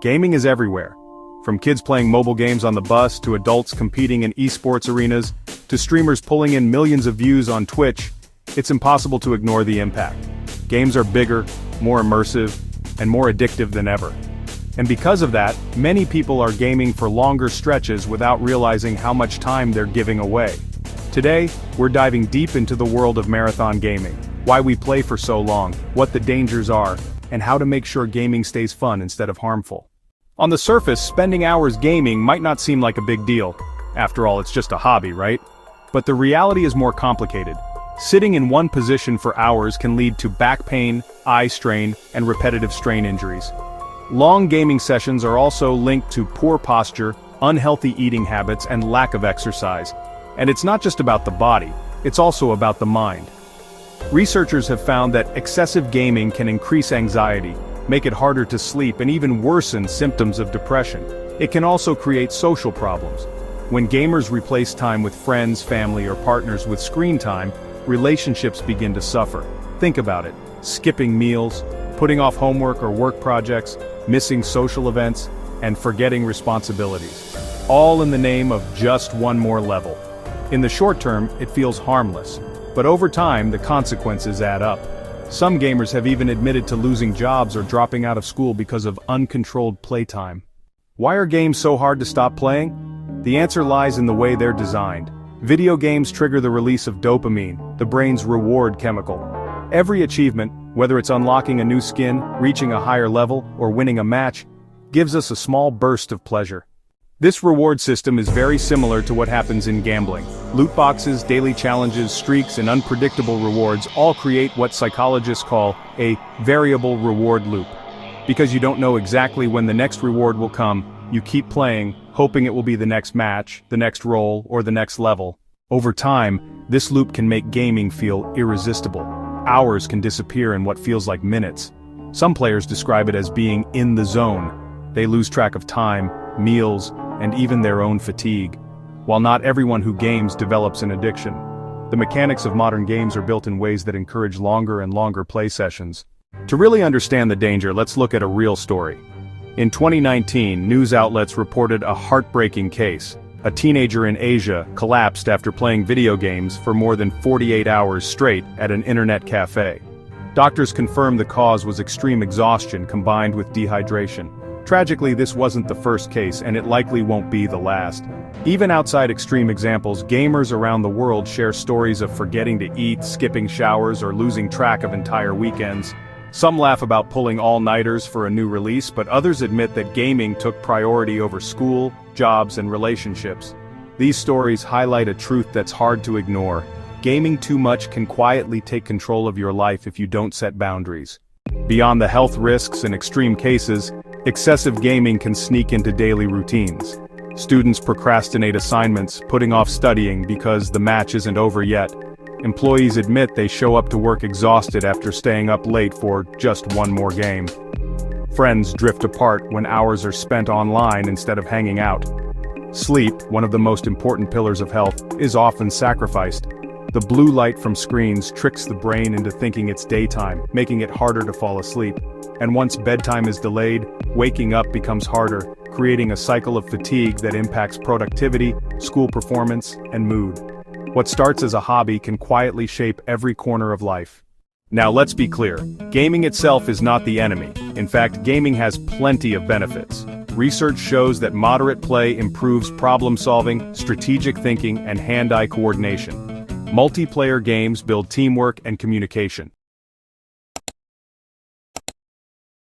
Gaming is everywhere. From kids playing mobile games on the bus to adults competing in esports arenas, to streamers pulling in millions of views on Twitch, it's impossible to ignore the impact. Games are bigger, more immersive, and more addictive than ever. And because of that, many people are gaming for longer stretches without realizing how much time they're giving away. Today, we're diving deep into the world of marathon gaming, why we play for so long, what the dangers are, and how to make sure gaming stays fun instead of harmful. On the surface, spending hours gaming might not seem like a big deal. After all, it's just a hobby, right? But the reality is more complicated. Sitting in one position for hours can lead to back pain, eye strain, and repetitive strain injuries. Long gaming sessions are also linked to poor posture, unhealthy eating habits, and lack of exercise. And it's not just about the body, it's also about the mind. Researchers have found that excessive gaming can increase anxiety, make it harder to sleep, and even worsen symptoms of depression. It can also create social problems. When gamers replace time with friends, family, or partners with screen time, relationships begin to suffer. Think about it: skipping meals, putting off homework or work projects, missing social events, and forgetting responsibilities. All in the name of just one more level. In the short term, it feels harmless, but over time, the consequences add up. Some gamers have even admitted to losing jobs or dropping out of school because of uncontrolled playtime. Why are games so hard to stop playing? The answer lies in the way they're designed. Video games trigger the release of dopamine, the brain's reward chemical. Every achievement, whether it's unlocking a new skin, reaching a higher level, or winning a match, gives us a small burst of pleasure. This reward system is very similar to what happens in gambling. Loot boxes, daily challenges, streaks, and unpredictable rewards all create what psychologists call a variable reward loop. Because you don't know exactly when the next reward will come, you keep playing, hoping it will be the next match, the next role, or the next level. Over time, this loop can make gaming feel irresistible. Hours can disappear in what feels like minutes. Some players describe it as being in the zone. They lose track of time, meals, and even their own fatigue. While not everyone who games develops an addiction, the mechanics of modern games are built in ways that encourage longer and longer play sessions. To really understand the danger, let's look at a real story. In 2019, news outlets reported a heartbreaking case. A teenager in Asia collapsed after playing video games for more than 48 hours straight at an internet cafe. Doctors confirmed the cause was extreme exhaustion combined with dehydration. Tragically, this wasn't the first case, and it likely won't be the last. Even outside extreme examples, gamers around the world share stories of forgetting to eat, skipping showers, or losing track of entire weekends. Some laugh about pulling all-nighters for a new release, but others admit that gaming took priority over school, jobs, and relationships. These stories highlight a truth that's hard to ignore. Gaming too much can quietly take control of your life if you don't set boundaries. Beyond the health risks and extreme cases, excessive gaming can sneak into daily routines. Students procrastinate assignments, putting off studying because the match isn't over yet. Employees admit they show up to work exhausted after staying up late for just one more game. Friends drift apart when hours are spent online instead of hanging out. Sleep, one of the most important pillars of health, is often sacrificed. The blue light from screens tricks the brain into thinking it's daytime, making it harder to fall asleep. And once bedtime is delayed, waking up becomes harder, creating a cycle of fatigue that impacts productivity, school performance, and mood. What starts as a hobby can quietly shape every corner of life. Now let's be clear, gaming itself is not the enemy. In fact, gaming has plenty of benefits. Research shows that moderate play improves problem-solving, strategic thinking, and hand-eye coordination. Multiplayer games build teamwork and communication.